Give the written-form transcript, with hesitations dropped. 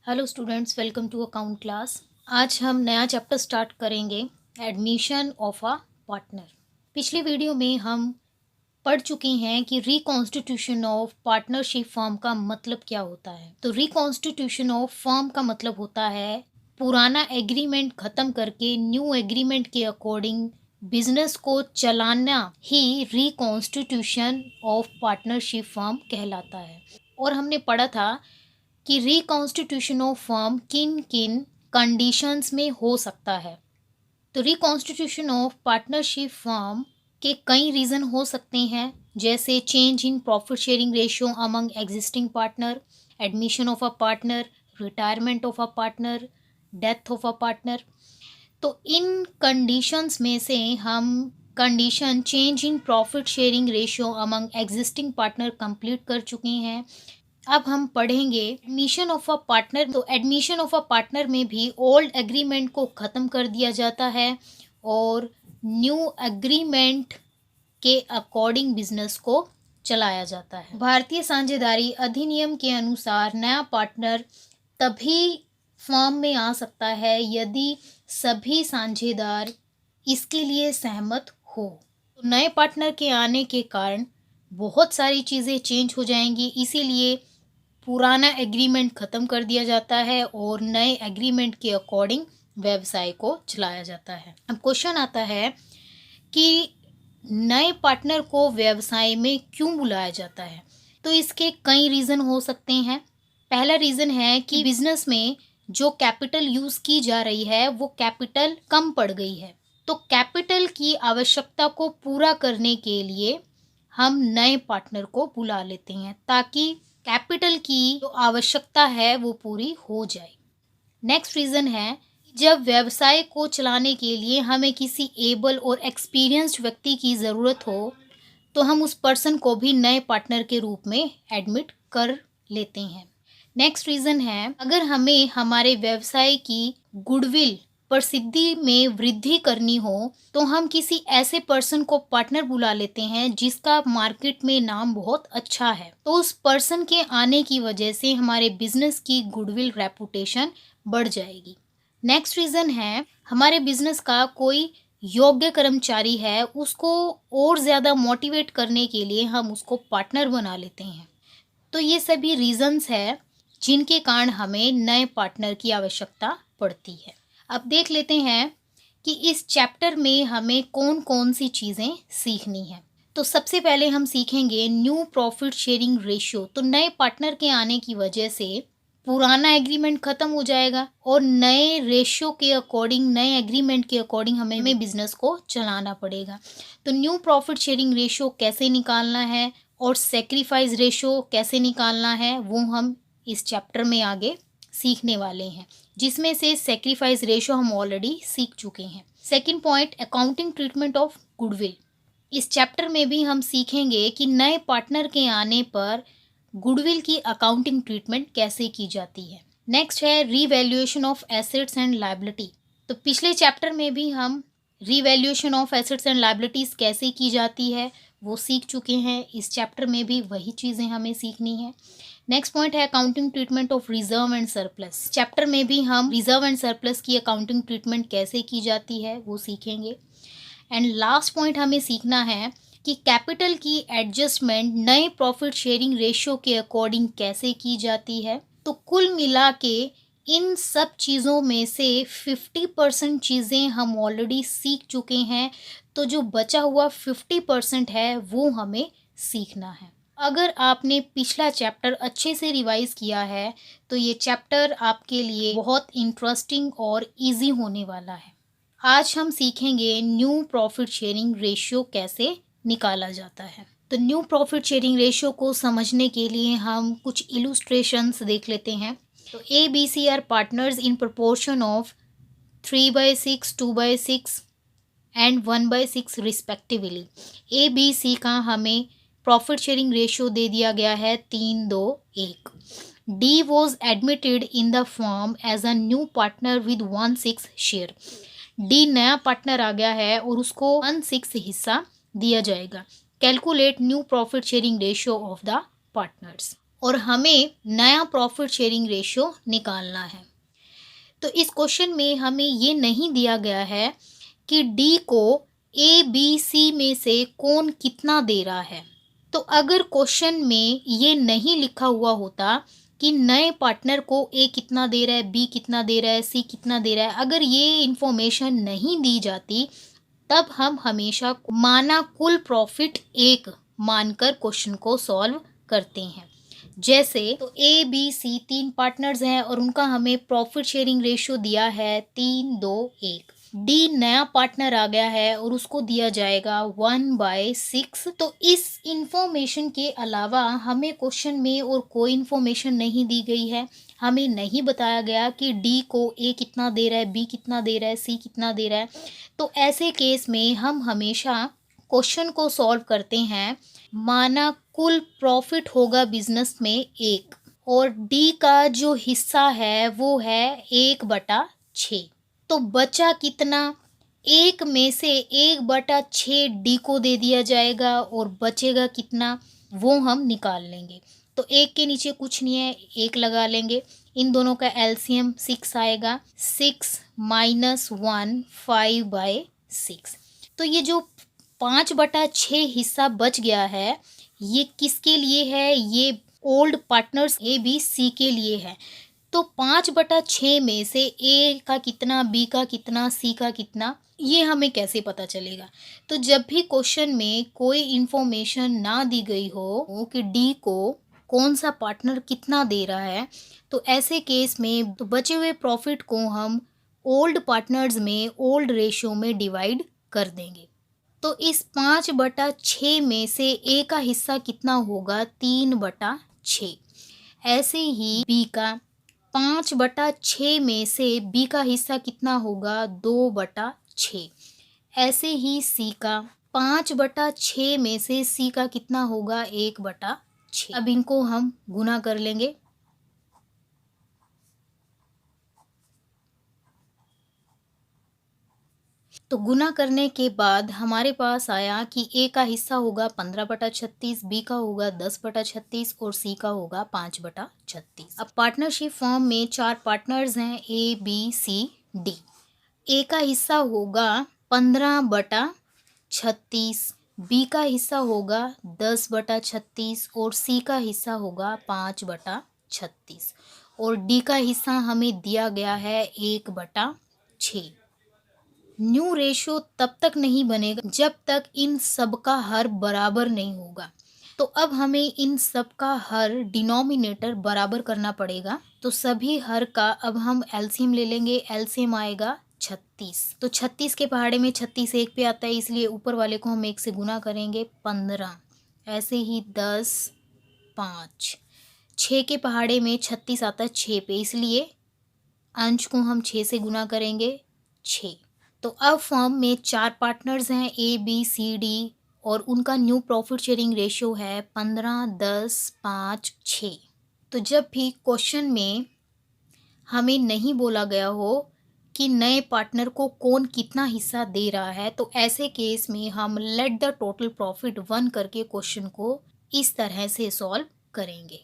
Hello students, welcome to account class. आज हम नया चैप्टर स्टार्ट करेंगे, एडमिशन ऑफ अ पार्टनर। पिछली वीडियो में हम पढ़ चुके हैं कि रिकॉन्स्टिट्यूशन ऑफ पार्टनरशिप फर्म का मतलब क्या होता है। तो रिकॉन्स्टिट्यूशन ऑफ फर्म का मतलब होता है पुराना एग्रीमेंट ख़त्म करके न्यू एग्रीमेंट के अकॉर्डिंग बिजनेस को चलाना ही रिकॉन्स्टिट्यूशन ऑफ पार्टनरशिप फर्म कहलाता है। और हमने पढ़ा था कि रिकॉन्स्टिट्यूशन ऑफ फर्म किन किन कंडीशंस में हो सकता है। तो रिकॉन्स्टिट्यूशन ऑफ पार्टनरशिप फर्म के कई रीज़न हो सकते हैं, जैसे change in profit sharing ratio among existing partner, admission of a partner, retirement of a partner, death of a partner. तो इन कंडीशंस में से हम condition change in profit sharing ratio among existing partner complete कर चुके हैं। अब हम पढ़ेंगे एडमिशन ऑफ अ पार्टनर। तो एडमिशन ऑफ अ पार्टनर में भी ओल्ड एग्रीमेंट को ख़त्म कर दिया जाता है और न्यू एग्रीमेंट के अकॉर्डिंग बिजनेस को चलाया जाता है। भारतीय साझेदारी अधिनियम के अनुसार नया पार्टनर तभी फर्म में आ सकता है यदि सभी साझेदार इसके लिए सहमत हो। तो नए पार्टनर के आने के कारण बहुत सारी चीज़ें चेंज हो जाएंगी, इसीलिए पुराना एग्रीमेंट ख़त्म कर दिया जाता है और नए एग्रीमेंट के अकॉर्डिंग व्यवसाय को चलाया जाता है। अब क्वेश्चन आता है कि नए पार्टनर को व्यवसाय में क्यों बुलाया जाता है। तो इसके कई रीज़न हो सकते हैं। पहला रीज़न है कि बिजनेस में जो कैपिटल यूज़ की जा रही है वो कैपिटल कम पड़ गई है। तो कैपिटल की आवश्यकता को पूरा करने के लिए हम नए पार्टनर को बुला लेते हैं ताकि कैपिटल की जो आवश्यकता है वो पूरी हो जाए। नेक्स्ट रीज़न है, जब व्यवसाय को चलाने के लिए हमें किसी एबल और एक्सपीरियंस्ड व्यक्ति की ज़रूरत हो तो हम उस पर्सन को भी नए पार्टनर के रूप में एडमिट कर लेते हैं। नेक्स्ट रीज़न है, अगर हमें हमारे व्यवसाय की गुडविल प्रसिद्धि में वृद्धि करनी हो तो हम किसी ऐसे पर्सन को पार्टनर बुला लेते हैं जिसका मार्केट में नाम बहुत अच्छा है। तो उस पर्सन के आने की वजह से हमारे बिजनेस की गुडविल रेपुटेशन बढ़ जाएगी। नेक्स्ट रीज़न है, हमारे बिजनेस का कोई योग्य कर्मचारी है, उसको और ज़्यादा मोटिवेट करने के लिए हम उसको पार्टनर बना लेते हैं। तो ये सभी रीज़न्स है जिनके कारण हमें नए पार्टनर की आवश्यकता पड़ती है। अब देख लेते हैं कि इस चैप्टर में हमें कौन कौन सी चीज़ें सीखनी है। तो सबसे पहले हम सीखेंगे न्यू प्रॉफिट शेयरिंग रेशियो। तो नए पार्टनर के आने की वजह से पुराना एग्रीमेंट ख़त्म हो जाएगा और नए रेशियो के अकॉर्डिंग, नए एग्रीमेंट के अकॉर्डिंग हमें बिजनेस को चलाना पड़ेगा। तो न्यू प्रॉफिट शेयरिंग रेशियो कैसे निकालना है और सेक्रीफाइस रेशियो कैसे निकालना है वो हम इस चैप्टर में आगे सीखने वाले हैं, जिसमें से सेक्रीफाइस रेशियो हम ऑलरेडी सीख चुके हैं। Second point, accounting treatment of goodwill. इस चैप्टर में भी हम सीखेंगे कि नए पार्टनर के आने पर गुडविल की अकाउंटिंग ट्रीटमेंट कैसे की जाती है। नेक्स्ट है revaluation of assets and liability. तो पिछले चैप्टर में भी हम revaluation of assets and liabilities कैसे की जाती है वो सीख चुके हैं। इस चैप्टर में भी वही चीज़ें हमें सीखनी है। नेक्स्ट पॉइंट है accounting treatment of reserve and surplus. Chapter में भी हम रिजर्व एंड सरप्लस की अकाउंटिंग ट्रीटमेंट कैसे की जाती है वो सीखेंगे। एंड लास्ट पॉइंट हमें सीखना है कि कैपिटल की एडजस्टमेंट नए प्रॉफिट शेयरिंग रेशियो के अकॉर्डिंग कैसे की जाती है। तो कुल मिला के इन सब चीज़ों में से 50% चीज़ें हम ऑलरेडी सीख चुके हैं। तो जो बचा हुआ 50% है वो हमें सीखना है। अगर आपने पिछला चैप्टर अच्छे से रिवाइज किया है तो ये चैप्टर आपके लिए बहुत इंटरेस्टिंग और इजी होने वाला है। आज हम सीखेंगे न्यू प्रॉफिट शेयरिंग रेशियो कैसे निकाला जाता है। तो न्यू प्रॉफिट शेयरिंग रेशियो को समझने के लिए हम कुछ इलुस्ट्रेशंस देख लेते हैं। तो A B C are partners in proportion of 3/6, 2/6 and 1/6 respectively. A B C का हमें प्रॉफिट शेयरिंग रेशियो दे दिया गया है 3-2-1। D was admitted in the firm as a new partner with 1/6 share. D नया पार्टनर आ गया है और उसको 1/6 हिस्सा दिया जाएगा। Calculate new profit sharing ratio of the partners. और हमें नया प्रॉफिट शेयरिंग रेशियो निकालना है। तो इस क्वेश्चन में हमें ये नहीं दिया गया है कि डी को ए बी सी में से कौन कितना दे रहा है। तो अगर क्वेश्चन में ये नहीं लिखा हुआ होता कि नए पार्टनर को ए कितना दे रहा है, बी कितना दे रहा है, सी कितना दे रहा है, अगर ये इंफॉर्मेशन नहीं दी जाती तब हम हमेशा माना कुल प्रॉफिट एक मानकर क्वेश्चन को सॉल्व करते हैं। जैसे तो ए बी सी 3 पार्टनर्स हैं और उनका हमें प्रॉफिट शेयरिंग रेशियो दिया है 3-2-1। डी नया पार्टनर आ गया है और उसको दिया जाएगा 1/6। तो इस इंफॉर्मेशन के अलावा हमें क्वेश्चन में और कोई इंफॉर्मेशन नहीं दी गई है। हमें नहीं बताया गया कि डी को ए कितना दे रहा है, बी कितना दे रहा है, सी कितना दे रहा है। तो ऐसे केस में हम हमेशा क्वेश्चन को सॉल्व करते हैं, माना कुल प्रॉफिट होगा बिजनेस में 1 और डी का जो हिस्सा है वो है 1/6। तो बचा कितना, 1 में से 1/6 डी को दे दिया जाएगा और बचेगा कितना वो हम निकाल लेंगे। तो 1 के नीचे कुछ नहीं है, 1 लगा लेंगे। इन दोनों का एलसीएम 6 आएगा। 6 माइनस 1 5/6। तो ये जो 5/6 हिस्सा बच गया है ये किसके लिए है, ये old partners A B C के लिए है। तो 5/6 में से ए का कितना, बी का कितना, सी का कितना, ये हमें कैसे पता चलेगा। तो जब भी क्वेश्चन में कोई इंफॉर्मेशन ना दी गई हो कि डी को कौन सा पार्टनर कितना दे रहा है, तो ऐसे केस में तो बचे हुए प्रॉफिट को हम ओल्ड पार्टनर्स में ओल्ड रेशियो में डिवाइड कर देंगे। तो इस 5/6 में से ए का हिस्सा कितना होगा, 3/6। ऐसे ही बी का 5/6 में से बी का हिस्सा कितना होगा, 2/6। ऐसे ही सी का 5/6 में से सी का कितना होगा, 1/6। अब इनको हम गुना कर लेंगे। तो गुना करने के बाद हमारे पास आया कि ए का हिस्सा होगा 15/36, बी का होगा 10/36 और सी का होगा 5/36। अब पार्टनरशिप फॉर्म में 4 पार्टनर्स हैं, ए बी सी डी। ए का हिस्सा होगा 15/36, बी का हिस्सा होगा 10/36 और सी का हिस्सा होगा 5/36 और डी का हिस्सा हमें दिया गया है 1/6। न्यू रेशियो तब तक नहीं बनेगा जब तक इन सब का हर बराबर नहीं होगा। तो अब हमें इन सब का हर डिनोमिनेटर बराबर करना पड़ेगा। तो सभी हर का अब हम एलसीएम ले लेंगे। एलसीएम आएगा 36। तो 36 के पहाड़े में 36 1 पे आता है, इसलिए ऊपर वाले को हम 1 से गुना करेंगे, 15। ऐसे ही 10 5। 6 के पहाड़े में 36 आता है 6 पे, इसलिए अंश को हम 6 से गुना करेंगे, 6। तो अब फर्म में 4 पार्टनर्स हैं, ए बी सी डी, और उनका न्यू प्रॉफिट शेयरिंग रेशियो है 15 10 5 6। तो जब भी क्वेश्चन में हमें नहीं बोला गया हो कि नए पार्टनर को कौन कितना हिस्सा दे रहा है, तो ऐसे केस में हम लेट द टोटल प्रॉफिट 1 करके क्वेश्चन को इस तरह से सॉल्व करेंगे।